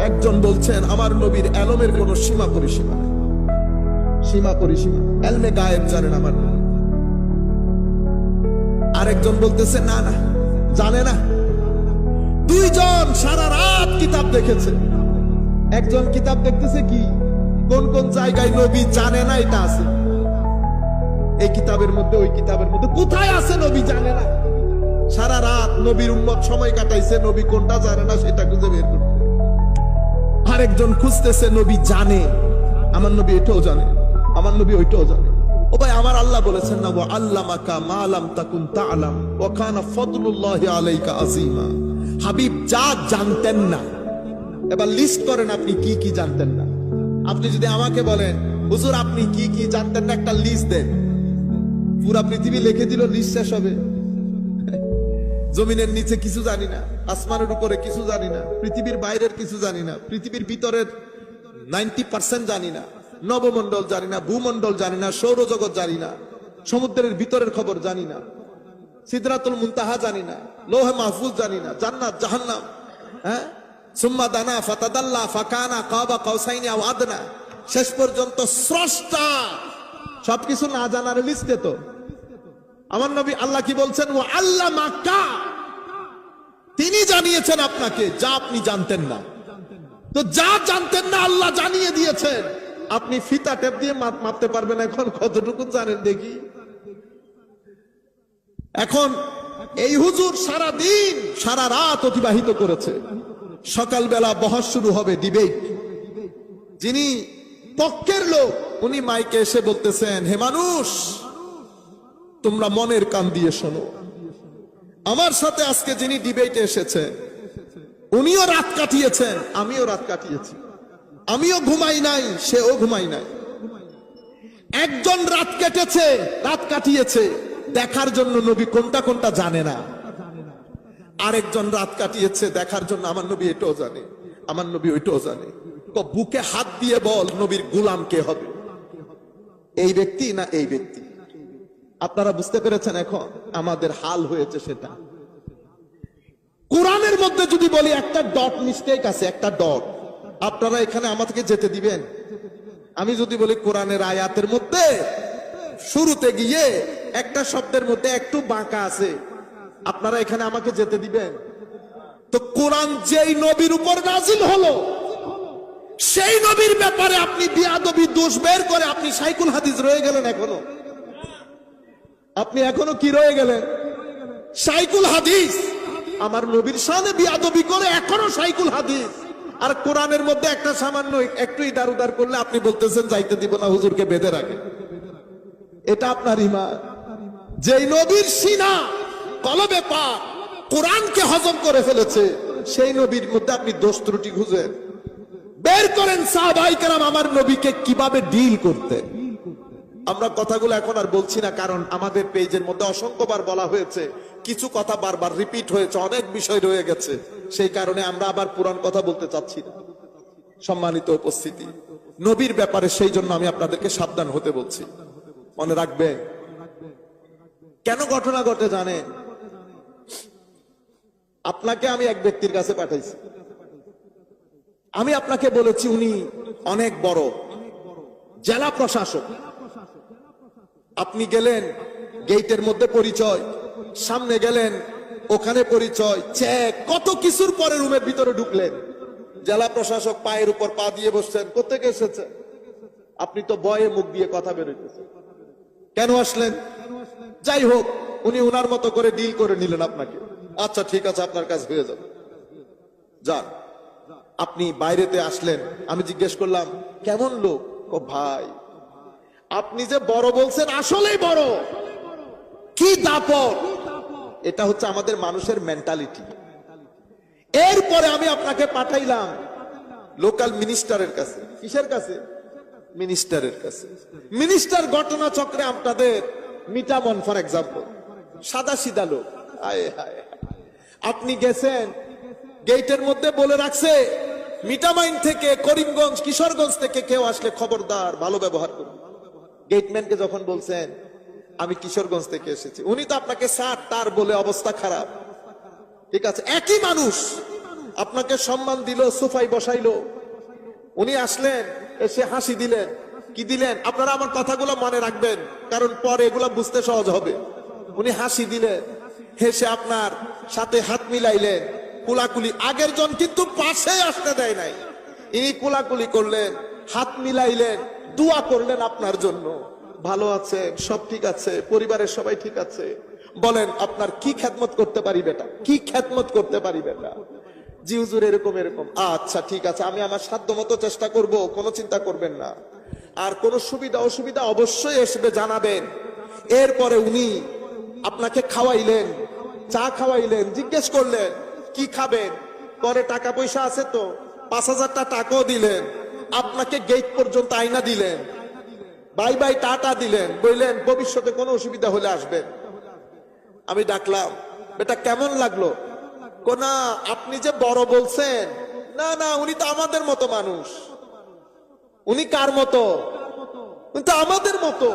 একজন বলছেন আমার নবীর এলমের কোন সীমা পরিসীমা নেই, সীমা পরিসীমা, এলমে গায়েব জানেন আমার নবী। আরেকজন বলতেছে না না, জানে না। দুইজন সারা রাত কিতাব দেখেছে। একজন কিতাব দেখতেছে কি কোন কোন জায়গায় নবী জানে না এটা আছে, এই কিতাবের মধ্যে ওই কিতাবের মধ্যে কোথায় আছে নবী জানে না। সারা রাত নবীর উম্মত সময় কাটাইছে, নবী কোনটা জানে না সেটা খুঁজে বের করতে। আরেকজন খুঁজতেছে নবী জানে, আমার নবী এটাও জানে, আমার নবী ওইটাও জানে। ও ভাই, আমার আল্লাহ বলেছেন না, ওয়া আল্লামাকা মা লাম তাকুন তা'লাম ওয়া কানা ফাদলুল্লাহি আলাইকা আযীমা। হাবিব যা জানতেন না, এবার লিস্ট করেন আপনি কি কি জানতেন না। আপনি যদি আমাকে বলেন হুজুর আপনি কি কি জানতেন না, একটা লিস্ট দেন, পুরা পৃথিবী লিখে দিল, লিস্ট শেষ হবে। জমিনের নিচে কিছু জানি না, আসমানের উপরে কিছু জানি না, পৃথিবীর বাইরের কিছু জানি না, পৃথিবীর ভিতরের 90% জানি না, নবমণ্ডল জানি না, ভূমণ্ডল জানি না, সৌরজগৎ জানি না, সমুদ্রের ভিতরের খবর জানি না, সিদরাতুল মুনতাহা জানি না, লৌহে মাহফুজ জানি না, জান্নাত জাহান্নাম, হ্যাঁ, সুম্মা দানা ফাতাদাল্লা ফাকানা কাবা কাউসাইনি আও আদনা, শেষ পর্যন্ত স্রষ্টা সবকিছু না জানার লিস্টে তো আমার নবী আল্লাহ কি বলছেন, ও আল্লাহ মাক্কা, তিনি জানিয়েছেন আপনাকে যা আপনি জানতেন না। তো যা জানতেন না আল্লাহ জানিয়ে দিয়েছেন, আপনি ফিতা টেপ দিয়ে মাপতে পারবেন এখন কতটুকু জানেন দেখি। এখন এই হুজুর সারা দিন সারা রাত অতিবাহিত করেছে, সকালবেলা বহস শুরু হবে, ডিবেট। যিনি পক্ষের লোক উনি মাইকে এসে বলতেছেন, হে মানুষ তোমরা মনের কান দিয়ে শোনো, আমার সাথে আজকে যিনি ডিবেটে এসেছে উনিও রাত কাটিয়েছেন, আমিও রাত কাটিয়েছি, আমিও ঘুমাই নাই, সেও ঘুমাই নাই। একজন রাত কেটেছে, রাত কাটিয়েছে দেখার জন্য নবী কোনটা কোনটা জানে না, আরেকজন রাত কাটিয়েছে দেখার জন্য আমার নবী এটাও জানে, আমার নবী ওইটাও জানে। তো বুকে হাত দিয়ে বল নবীর গোলাম কে হবে, এই ব্যক্তি না এই ব্যক্তি? আপনারা বুঝতে পেরেছেন এখন আমাদের হাল হয়েছে সেটা। কোরআনের মধ্যে যদি বলি একটা ডট মিস্টেক আছে, একটা ডট, আপনারা এখানে আমাকে যেতে দিবেন? আমি যদি বলি কোরআনের আয়াতের মধ্যে শুরুতে গিয়ে একটা শব্দের মধ্যে একটু বাঁকা আছে, আপনারা এখানে আমাকে যেতে দিবেন? তো কোরআন যেই নবীর উপর নাজিল হলো সেই নবীর ব্যাপারে আপনি বিয়াদবি দোষ বের করে আপনি সাইকুল হাদিস রয়ে গেলেন। এখনো আপনি এখনো কি রয়ে গেলেন? সাইকুল হাদিস। আমার নবীর শানে বিয়াদবি করে এখনো সাইকুল হাদিস। আর কোরআনের মধ্যে একটা সামান্য একটু ইদার উদার করলে আপনি বলতেছেন যাইতে দিব না, হুজুরকে বেঁধে রাখে। এটা আপনার ঈমান। যেই নবীর সিনা কলবে পাক কোরআনকে হজম করে ফেলেছে সেই নবীর মধ্যে আপনি দোষ ত্রুটি খুঁজেন, বের করেন সাহাবায়ে কেরাম আমার নবীকে কিভাবে ডিল করতেন। আমরা কথাগুলো এখন আর বলছি না, কারণ আমাদের পেজের মধ্যে অসংখ্যবার বলা হয়েছে, কিছু কথা বারবার রিপিট হয়েছে, অনেক বিষয় রয়ে গেছে, সেই কারণে আমরা আবার পুরান কথা বলতে চাচ্ছি না। সম্মানিত উপস্থিতি, নবীর ব্যাপারে সেই জন্য আমি আপনাদেরকে সাবধান হতে বলছি। মনে রাখবেন কেন ঘটনা ঘটে জানেন? আপনাকে আমি এক ব্যক্তির কাছে পাঠাইছি, আমি আপনাকে বলেছি উনি অনেক বড় জেলা প্রশাসক। আপনি গেলেন গেটের মধ্যে পরিচয়, সামনে গেলেন ওখানে পরিচয়, চেক, কত কিছুর পরে রুমের ভিতরে ঢুকলেন, জেলা প্রশাসক পায়ের উপর পা দিয়ে বসছেন। কোথেকে এসেছে? আপনি তো ভয়ে মুখ দিয়ে কথা বেরোতেছেন, কেন আসলেন? যাই হোক, উনি উনার মতো করে ডিল করে নিলেন আপনাকে। আচ্ছা ঠিক আছে, আপনার কাজ হয়ে যাবে, যান। আপনি বাইরেতে আসলেন, আমি জিজ্ঞেস করলাম কেমন লোক? ও ভাই আপনি যে বড় বলছেন আসলেই বড়, কি দাপট। এটা হচ্ছে আমাদের মানুষের মেন্টালিটি। এরপরে আমি আপনাকে পাঠাইলাম লোকাল মিনিস্টারের কাছে। কিসের কাছে? মিনিস্টারের কাছে। মিনিস্টার ঘটনা চক্রে আপনাদের মিটামন ফর এক্সাম্পল, সাদা সিধা লোক। আপনি গেছেন, গেটের মধ্যে বলে রাখছে মিটামাইন থেকে, করিমগঞ্জ, কিশোরগঞ্জ থেকে কেউ আসলে খবরদার ভালো ব্যবহার করুন। গেটম্যানকে যখন বলছেন আমি কিশোরগঞ্জ থেকে এসেছি, উনি তো আপনাকে স্যার তার বলে অবস্থা খারাপ। ঠিক আছে, একই মানুষ আপনাকে সম্মান দিল, সোফাই বসাইলো, উনি আসলেন, এসে হাসি দিলেন, কি দিলেন? আপনারা আমার কথাগুলো মনে রাখবেন, কারণ পরে এগুলা বুঝতে সহজ হবে। উনি হাসি দিলেন, হেসে আপনার সাথে হাত মিলাইলেন, কুলাকুলি। আগের জন কিন্তু পাশে আসতে দেয় নাই, ইনি কুলাকুলি করলেন, হাত মিলাইলেন, দোয়া করলেন আপনার জন্য। ভালো আছে, সব ঠিক আছে, পরিবারের সবাই ঠিক আছে, বলেন আপনার কি খেদমত করতে পারি বেটা, কি খেদমত করতে পারি বেটা? জি হুজুর এরকম এরকম। আচ্ছা ঠিক আছে, আমি আমার সাধ্য মতো চেষ্টা করব, কোনো চিন্তা করবেন না। আর কোন সুবিধা অসুবিধা অবশ্যই আসবে, জানাবেন। এরপরে উনি আপনাকে খাওয়াইলেন, চা খাওয়াইলেন, জিজ্ঞেস করলেন কি খাবেন, পরে টাকা পয়সা আছে তো, 5,000 টাকাও দিলেন, আপনাকে গেট পর্যন্ত আইনা দিলেন, বাই বাই টাটা দিলেন, বললেন ভবিষ্যতে কোনো অসুবিধা হলে আসবেন। আমি ডাকলাম, বেটা কেমন লাগলো? না আপনি যে বড় বলছেন, না না উনি তো আমাদের মতো মানুষ। উনি কার মতো? উনি তো আমাদের মতো।